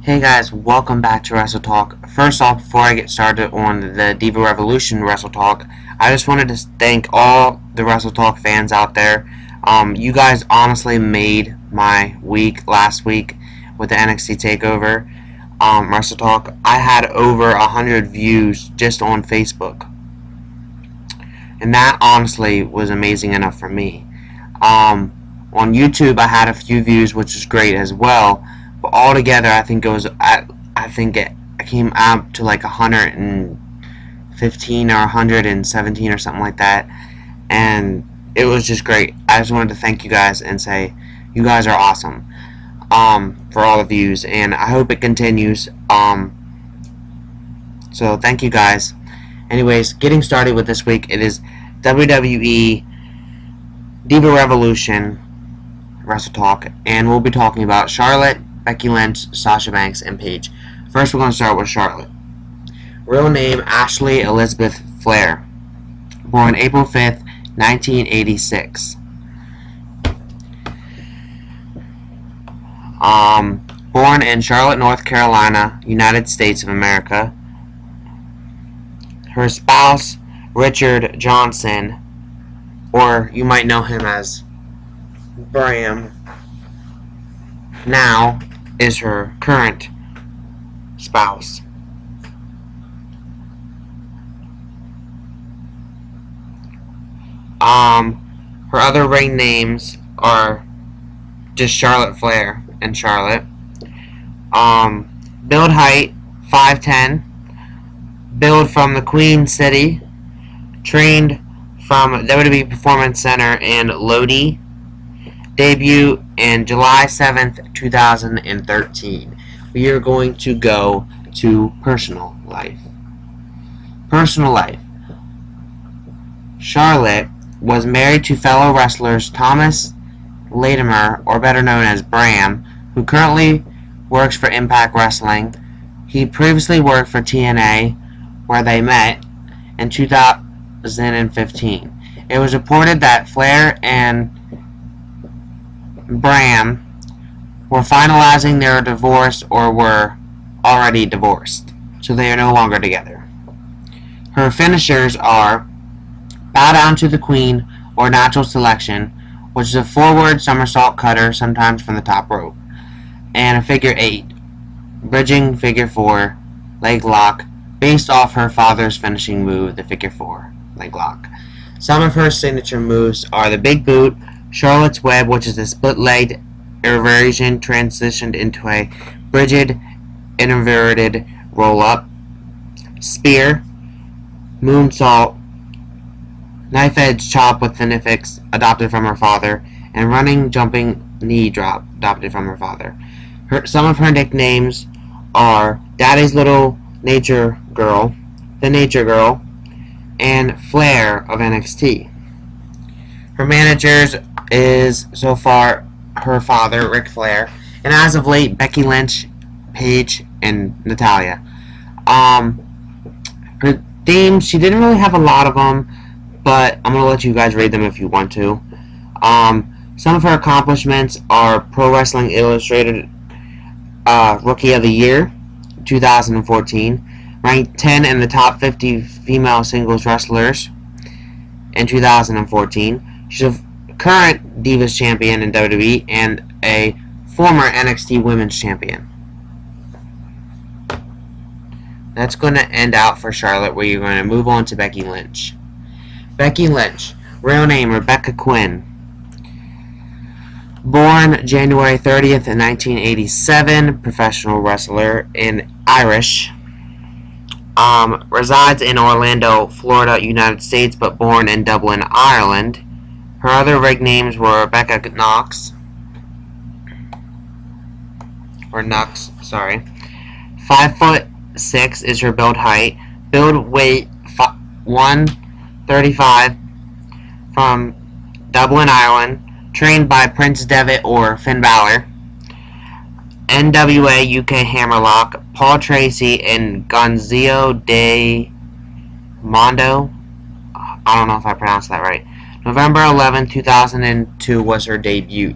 Hey guys, welcome back to Wrestle Talk. First off, before I get started on the Diva Revolution Wrestle Talk, I just wanted to thank all the Wrestle Talk fans out there. You guys honestly made my week last week with the NXT Takeover Wrestle Talk. I had over 100 views just on Facebook, and that honestly was amazing enough for me. On YouTube, I had a few views, which is great as well. But altogether, I think it came out to like 115 or 117 or something like that, and it was just great. I just wanted to thank you guys and say you guys are awesome for all the views, and I hope it continues. So thank you guys. Anyways, getting started with this week, it is WWE Diva Revolution Wrestle Talk, and we'll be talking about Charlotte, Becky Lynch, Sasha Banks, and Paige. First, we're going to start with Charlotte. Real name, Ashley Elizabeth Flair. Born April 5th, 1986. Born in Charlotte, North Carolina, United States of America. Her spouse, Richard Johnson, or you might know him as Bram, now is her current spouse. Her other ring names are just Charlotte Flair and Charlotte. Build height 5'10", build from the Queen City, trained from WWE Performance Center in Lodi. Debut in July 7th, 2013. We are going to go to personal life. Personal life. Charlotte was married to fellow wrestlers Thomas Latimer, or better known as Bram, who currently works for Impact Wrestling. He previously worked for TNA, where they met in 2015. It was reported that Flair and Bram were finalizing their divorce or were already divorced, so they are no longer together. Her finishers are Bow Down to the Queen or Natural Selection, which is a forward somersault cutter, sometimes from the top rope, and a figure 8, bridging figure 4, leg lock, based off her father's finishing move, the figure 4, leg lock. Some of her signature moves are the Big Boot, Charlotte's Web, which is a split-legged inversion transitioned into a bridged inverted roll-up, Spear, Moonsault, Knife Edge Chop with Finifex, adopted from her father, and Running Jumping Knee Drop, adopted from her father. Some of her nicknames are Daddy's Little Nature Girl, The Nature Girl, and Flair of NXT. Her managers is so far her father, Ric Flair, and as of late, Becky Lynch, Paige, and Natalya. Her themes, she didn't really have a lot of them, but I'm going to let you guys read them if you want to. Some of her accomplishments are Pro Wrestling Illustrated Rookie of the Year, 2014, ranked 10 in the top 50 female singles wrestlers in 2014. She's a current Divas Champion in WWE and a former NXT Women's Champion. That's going to end out for Charlotte, where you're going to move on to Becky Lynch. Becky Lynch, real name Rebecca Quinn. Born January 30th, 1987, professional wrestler in Irish. Resides in Orlando, Florida, United States, but born in Dublin, Ireland. Her other ring names were Rebecca Knox, or Nux, sorry. 5'6" is her build height. Build weight 135, from Dublin, Ireland. Trained by Prince Devitt or Finn Balor. NWA UK Hammerlock, Paul Tracy, and Gonzalo de Mondo. I don't know if I pronounced that right. November 11, 2002 was her debut.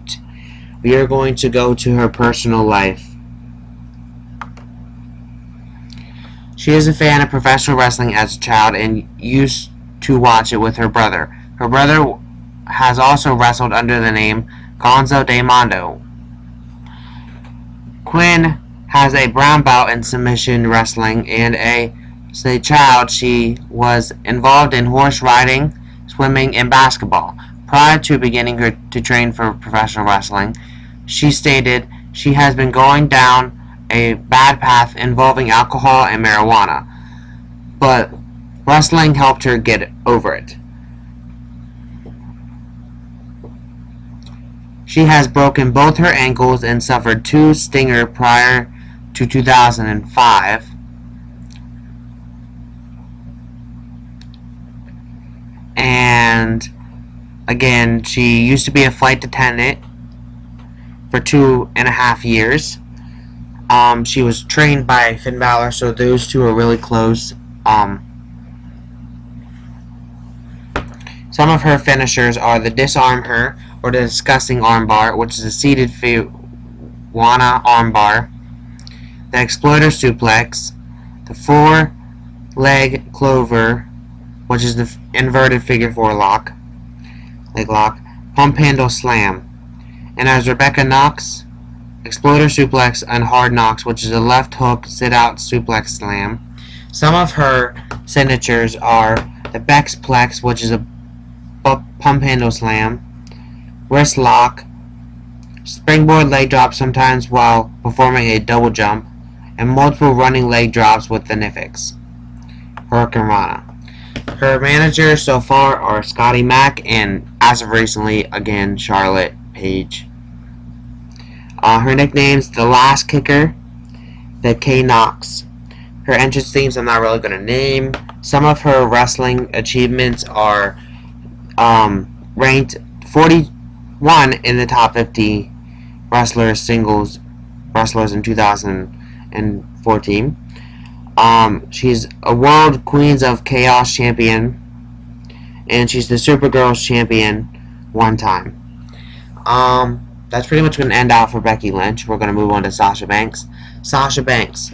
We are going to go to her personal life. She is a fan of professional wrestling as a child and used to watch it with her brother. Her brother has also wrestled under the name Gonzo de Mondo. Quinn has a brown belt in submission wrestling, and as a child she was involved in horse riding, swimming, and basketball. Prior to beginning to train for professional wrestling, she stated she has been going down a bad path involving alcohol and marijuana, but wrestling helped her get over it. She has broken both her ankles and suffered 2 stinger prior to 2005. And again, she used to be a flight attendant for 2.5 years. She was trained by Finn Balor, so those two are really close. Some of her finishers are the disarm her, or the disgusting armbar, which is a seated Wana armbar, the exploder suplex, the 4-leg clover, which is the inverted figure 4 leg lock, pump handle slam, and as Rebecca Knox, exploder suplex and hard knocks, which is a left hook sit out suplex slam. Some of her signatures are the Bex Plex, which is a pump handle slam, wrist lock, springboard leg drop sometimes while performing a double jump, and multiple running leg drops with the Nifix. Hurricane Rana. Her managers so far are Scotty Mack and, as of recently, again, Charlotte Page. Her nicknames: the Last Kicker, the K-Knox. Her entrance themes I'm not really going to name. Some of her wrestling achievements are ranked 41 in the top 50 singles wrestlers in 2014. She's a World Queens of Chaos champion, and she's the Supergirls champion 1 time. That's pretty much going to end out for Becky Lynch. We're going to move on to Sasha Banks. Sasha Banks.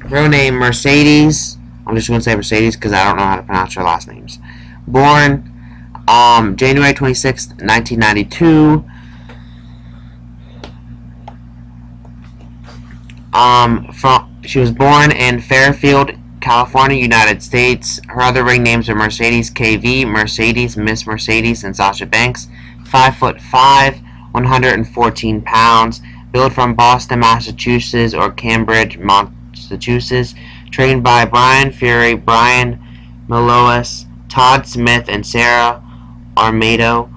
Real name Mercedes. I'm just going to say Mercedes because I don't know how to pronounce her last names. Born January 26th, 1992. She was born in Fairfield, California, United States. Her other ring names are Mercedes KV, Mercedes, Miss Mercedes, and Sasha Banks. 5'5", 114 pounds. Billed from Boston, Massachusetts, or Cambridge, Massachusetts. Trained by Brian Fury, Brian Melois, Todd Smith, and Sarah Armado.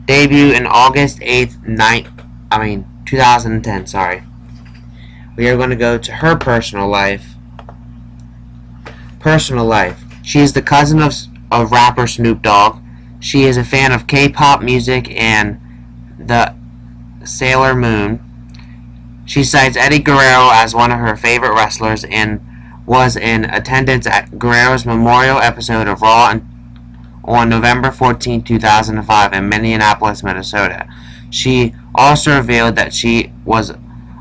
Debut in August 8th, 2010. Sorry. We are going to go to her personal life. Personal life. She is the cousin of rapper Snoop Dogg. She is a fan of K-pop music and the Sailor Moon. She cites Eddie Guerrero as one of her favorite wrestlers and was in attendance at Guerrero's memorial episode of Raw on November 14, 2005 in Minneapolis, Minnesota. She also revealed that she was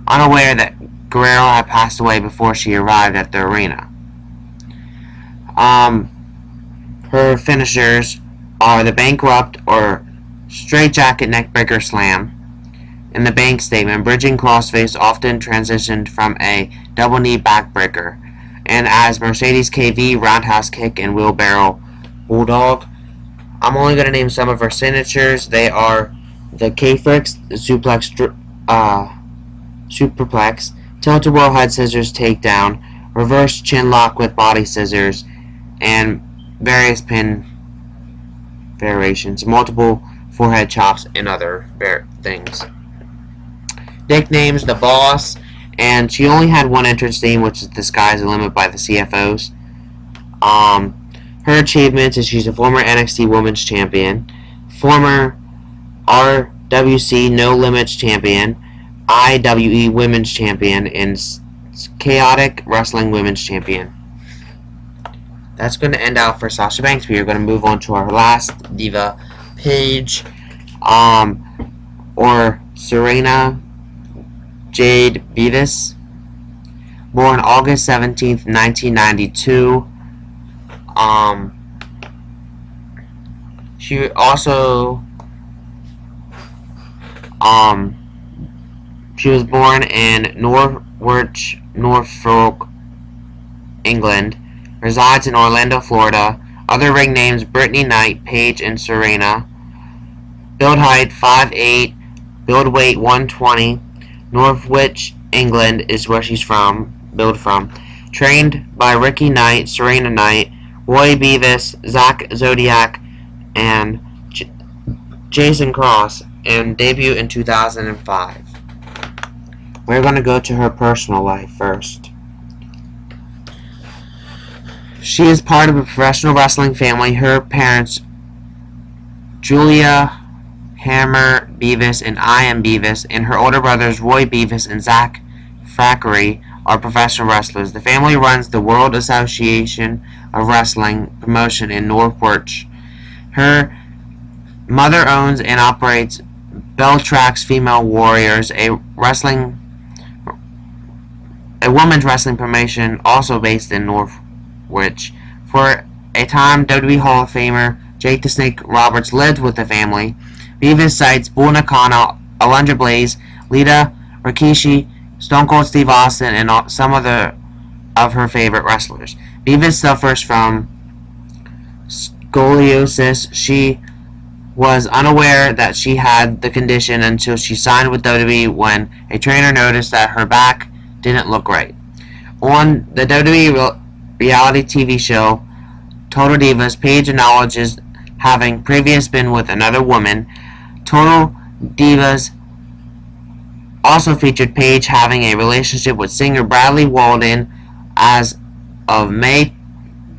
unaware that Guerrero had passed away before she arrived at the arena. Her finishers are the Bankrupt or Straightjacket Neckbreaker Slam and the Bank Statement. Bridging crossface often transitioned from a double knee backbreaker, and as Mercedes KV, Roundhouse Kick, and Wheelbarrow Bulldog. I'm only going to name some of her signatures. They are the K-Frix, the Superplex, Tilt-a-Whirl Head Scissors Takedown, Reverse Chin Lock with Body Scissors, and various pin variations, multiple forehead chops, and other things. Nicknames: The Boss, and she only had one entrance theme, which is The Sky's the Limit by the CFOs. Her achievements is she's a former NXT Women's Champion, former RWC No Limits Champion, IWE Women's Champion, and Chaotic Wrestling Women's Champion. That's going to end out for Sasha Banks. We are going to move on to our last diva, Paige, or Serena Jade Beavis. born August 17th, 1992. She also she was born in Norwich, Norfolk, England. Resides in Orlando, Florida. Other ring names: Brittany Knight, Paige, and Serena. Build height 5'8", build weight 120. Norwich, England is where she's from. Trained by Ricky Knight, Serena Knight, Roy Beavis, Zach Zodiac, and Jason Cross, and debuted in 2005. We're going to go to her personal life first. She is part of a professional wrestling family. Her parents, Julia Hammer Beavis and Ian Beavis, and her older brothers, Roy Beavis and Zach Frackery, are professional wrestlers. The family runs the World Association of Wrestling promotion in Norwich. Her mother owns and operates Beltrax Female Warriors, a women's wrestling promotion also based in Norwich. For a time, WWE Hall of Famer Jake the Snake Roberts lived with the family. Beavis cites Bull Nakano, Alundra Blaze, Lita, Rikishi, Stone Cold Steve Austin, and some of her favorite wrestlers. Beavis suffers from scoliosis. She was unaware that she had the condition until she signed with WWE, when a trainer noticed that her back didn't look right. On the WWE reality TV show Total Divas, Paige acknowledges having previously been with another woman. Total Divas also featured Paige having a relationship with singer Bradley Walden. As of May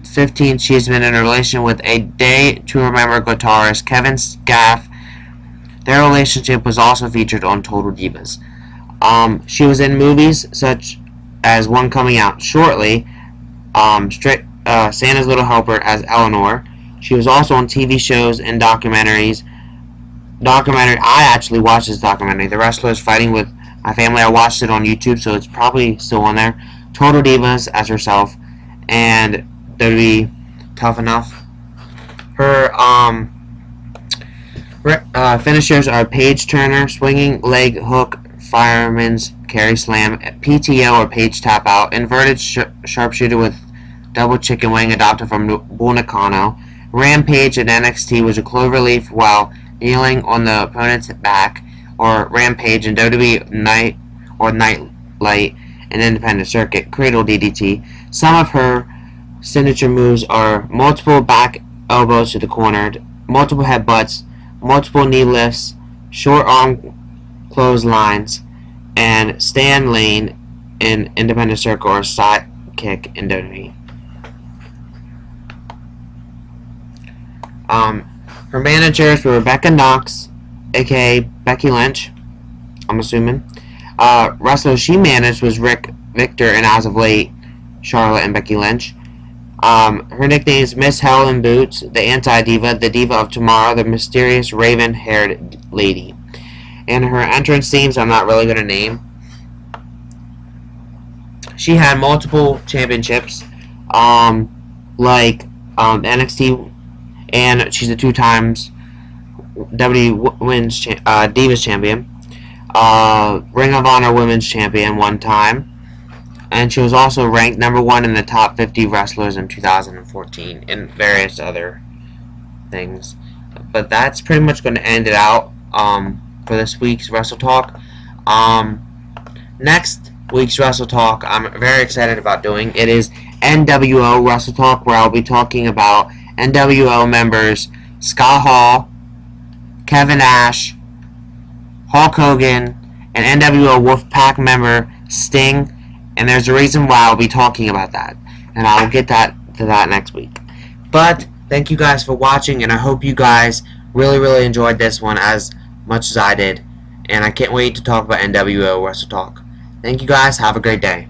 15th, she has been in a relationship with A Day to Remember guitarist Kevin Scaff. Their relationship was also featured on Total Divas. She was in movies such as one coming out shortly, Santa's Little Helper as Eleanor. She was also on TV shows and documentaries. I actually watched this documentary, The Wrestlers Fighting with My Family. I watched it on YouTube, so it's probably still on there. Total Divas as herself, and WWE Tough Enough. Her finishers are Page Turner, swinging leg hook, fireman's carry slam, PTO or Page tap out, inverted sharpshooter with double chicken wing adopted from Bull Nakano. Rampage in NXT was a cloverleaf while kneeling on the opponent's back, or Rampage in WWE Nightlight and Independent Circuit, Cradle DDT. Some of her signature moves are multiple back elbows to the corner, multiple headbutts, multiple knee lifts, short arm clotheslines, and stand lane in Independent Circle or side kick in WWE. Her managers were Rebecca Knox, aka Becky Lynch, I'm assuming. Wrestlers she managed was Rick Victor, and as of late, Charlotte and Becky Lynch. Her nicknames: Miss Hell in Boots, the Anti-Diva, the Diva of Tomorrow, the Mysterious Raven-Haired Lady. And her entrance themes I'm not really going to name. She had multiple championships, like NXT, and she's a 2 times WWE Women's Divas Champion, Ring of Honor Women's Champion 1 time, and she was also ranked number 1 in the top 50 wrestlers in 2014, and various other things. But that's pretty much going to end it out for this week's Wrestle Talk. Next week's Wrestle Talk, I'm very excited about doing. It is NWO Wrestle Talk, where I'll be talking about NWO members Scott Hall, Kevin Nash, Hulk Hogan, and NWO Wolfpack member Sting. And there's a reason why I'll be talking about that, and I'll get to that next week. But thank you guys for watching, and I hope you guys really enjoyed this one as much as I did. And I can't wait to talk about NWO Wrestle Talk. Thank you guys. Have a great day.